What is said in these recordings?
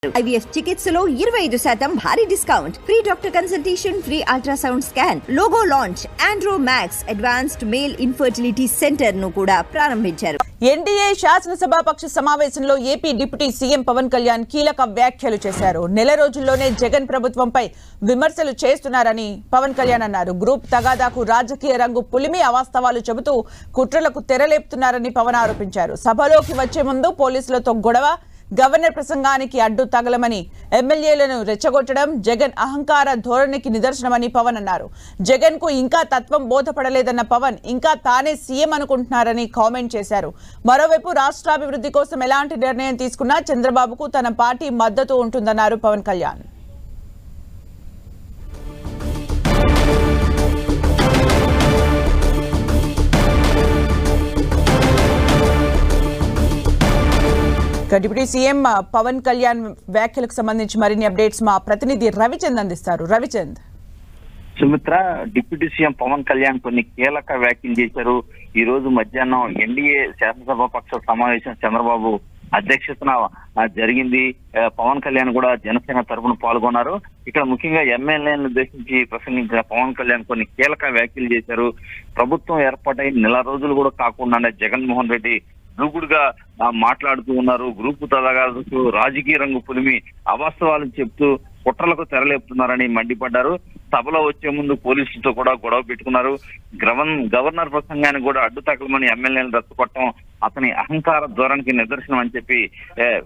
IVF చికిత్సలో 25% భారీ discount, free doctor consultation, free ultrasound scan, logo launch, Andro Max advanced male infertility center ను కూడా ప్రారంభించారు. NDA శాసనసభాపక్ష సమావేశంలో AP deputy CM Pawan Kalyan కీలక వ్యాఖ్యలు చేశారు. నెల రోజుల్లోనే జగన్ ప్రభుత్వంపై విమర్శలు చేస్తున్నారని పవన్ కళ్యాణ్ అన్నారు. గ్రూప్ తగాదాకు రాజకీయ రంగు పులిమి అవాస్తవాలు చెబుతూ కుట్రలకు తెరలేపుతున్నారని పవన్ ఆరోపించారు. సభలోకి వచ్చే ముందు పోలీసులతో గొడవ, గవర్నర్ ప్రసంగానికి అడ్డు తగలమని ఎమ్మెల్యేలను రెచ్చగొట్టడం జగన్ అహంకార ధోరణికి నిదర్శనమని పవన్ అన్నారు. జగన్ కు ఇంకా తత్వం బోధపడలేదన్న పవన్ ఇంకా తానే సీఎం అనుకుంటున్నారని కామెంట్ చేశారు. మరోవైపు రాష్ట్రాభివృద్ధి కోసం ఎలాంటి నిర్ణయం తీసుకున్నా చంద్రబాబుకు తన పార్టీ మద్దతు ఉంటుందన్నారు పవన్ కళ్యాణ్. డిప్యూటీ సీఎం పవన్ కళ్యాణ్ వ్యాఖ్యలకు సంబంధించి మరిన్ని అప్డేట్స్ మా ప్రతినిధి రవిచంద్ అందిస్తారు. రవిచంద్. సుమిత్ర, డిప్యూటీ సీఎం పవన్ కళ్యాణ్ కొన్ని కీలక వ్యాఖ్యలు చేశారు. ఈ రోజు మధ్యాహ్నం ఎన్డీఏ శాసనసభాపక్ష సమావేశం చంద్రబాబు అధ్యక్షతన జరిగింది. పవన్ కళ్యాణ్ కూడా జనసేన తరఫున పాల్గొన్నారు. ఇక్కడ ముఖ్యంగా ఎమ్మెల్యేలను ఉద్దేశించి ప్రసంగించిన పవన్ కళ్యాణ్ కొన్ని కీలక వ్యాఖ్యలు చేశారు. ప్రభుత్వం ఏర్పాటై నెల రోజులు కూడా కాకుండానే జగన్మోహన్ రెడ్డి దూకుడుగా మాట్లాడుతూ ఉన్నారు. గ్రూపు తగాదాకు రాజకీయ రంగు పులిమి అవాస్తవాలను చెప్తూ కుట్రలకు తెరలేపుతున్నారని మండిపడ్డారు. సభలో వచ్చే ముందు పోలీసులతో కూడా గొడవ పెట్టుకున్నారు. గవర్నర్ ప్రసంగాన్ని కూడా అడ్డు తగలమని ఎమ్మెల్యేలను రెచ్చగొట్టడం అతని అహంకార ధోరణికి నిదర్శనం అని చెప్పి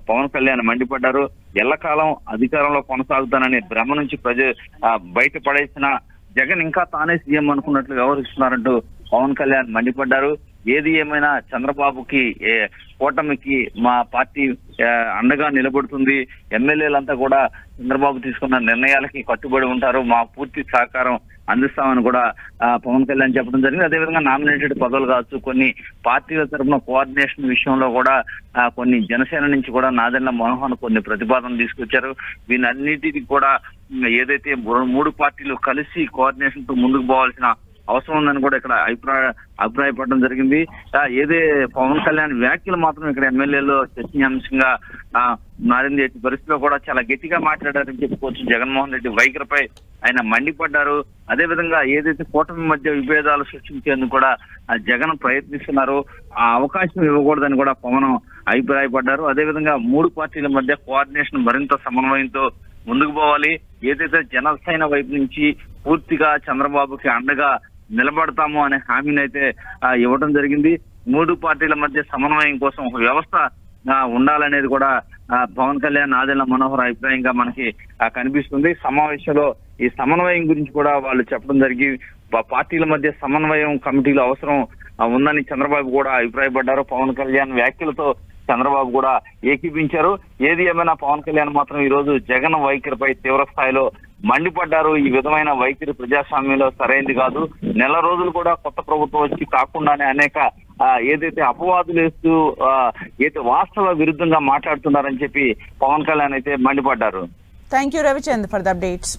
పవన్ కళ్యాణ్ మండిపడ్డారు. ఎల్లకాలం అధికారంలో కొనసాగుతానని భ్రమ నుంచి బయటపడేసిన జగన్ ఇంకా తానే సీఎం అనుకున్నట్లు వ్యవహరిస్తున్నారంటూ పవన్ కళ్యాణ్ మండిపడ్డారు. ఏది ఏమైనా చంద్రబాబుకి కూటమికి మా పార్టీ అండగా నిలబడుతుంది. ఎమ్మెల్యేలంతా కూడా చంద్రబాబు తీసుకున్న నిర్ణయాలకి కట్టుబడి ఉంటారు. మా పూర్తి సహకారం అందిస్తామని కూడా పవన్ కళ్యాణ్ చెప్పడం జరిగింది. అదేవిధంగా నామినేటెడ్ పదవులు కావచ్చు, కొన్ని పార్టీల తరఫున కోఆర్డినేషన్ విషయంలో కూడా కొన్ని జనసేన నుంచి కూడా నాదెండ్ల మనోహర్ కొన్ని ప్రతిపాదనలు తీసుకొచ్చారు. వీటన్నిటికీ కూడా ఏదైతే మూడు పార్టీలు కలిసి కోఆర్డినేషన్ తో ముందుకు పోవాల్సిన అవసరం ఉందని కూడా ఇక్కడ అభిప్రాయపడడం జరిగింది. ఏదే పవన్ కళ్యాణ్ వ్యాఖ్యలు మాత్రం ఇక్కడ ఎమ్మెల్యేలో చర్చనీయాంశంగా మారింది. ఎట్టి పరిస్థితిలో కూడా చాలా గట్టిగా మాట్లాడారని చెప్పుకోవచ్చు. జగన్మోహన్ రెడ్డి వైఖరిపై ఆయన మండిపడ్డారు. అదేవిధంగా ఏదైతే కూటమి మధ్య విభేదాలు సృష్టించేందుకు కూడా జగన్ ప్రయత్నిస్తున్నారు, ఆ అవకాశం ఇవ్వకూడదని కూడా పవన్ అభిప్రాయపడ్డారు. అదేవిధంగా మూడు పార్టీల మధ్య కోఆర్డినేషన్ మరింత సమన్వయంతో ముందుకు పోవాలి. ఏదైతే జనసేన వైపు నుంచి పూర్తిగా చంద్రబాబుకి అండగా నిలబడతాము అనే హామీని అయితే ఇవ్వడం జరిగింది. మూడు పార్టీల మధ్య సమన్వయం కోసం ఒక వ్యవస్థ ఉండాలనేది కూడా పవన్ కళ్యాణ్, నాదెండ్ల మనోహర్ అభిప్రాయంగా మనకి కనిపిస్తుంది. సమావేశంలో ఈ సమన్వయం గురించి కూడా వాళ్ళు చెప్పడం జరిగి పార్టీల మధ్య సమన్వయం కమిటీలు అవసరం ఉందని చంద్రబాబు కూడా అభిప్రాయపడ్డారు. పవన్ కళ్యాణ్ వ్యాఖ్యలతో చంద్రబాబు కూడా ఏకీపించారు. ఏది ఏమైనా పవన్ కళ్యాణ్ మాత్రం ఈ రోజు జగన్ వైఖరిపై తీవ్ర స్థాయిలో మండిపడ్డారు. ఈ విధమైన వైఖరి ప్రజాస్వామ్యంలో సరైనది కాదు. నెల రోజులు కూడా కొత్త ప్రభుత్వం వచ్చి కాకుండానే అనేక ఏదైతే అపవాదులు వేస్తూ ఏదైతే వాస్తవ విరుద్ధంగా మాట్లాడుతున్నారని చెప్పి పవన్ కళ్యాణ్ అయితే మండిపడ్డారు. Thank you Ravichand for the updates.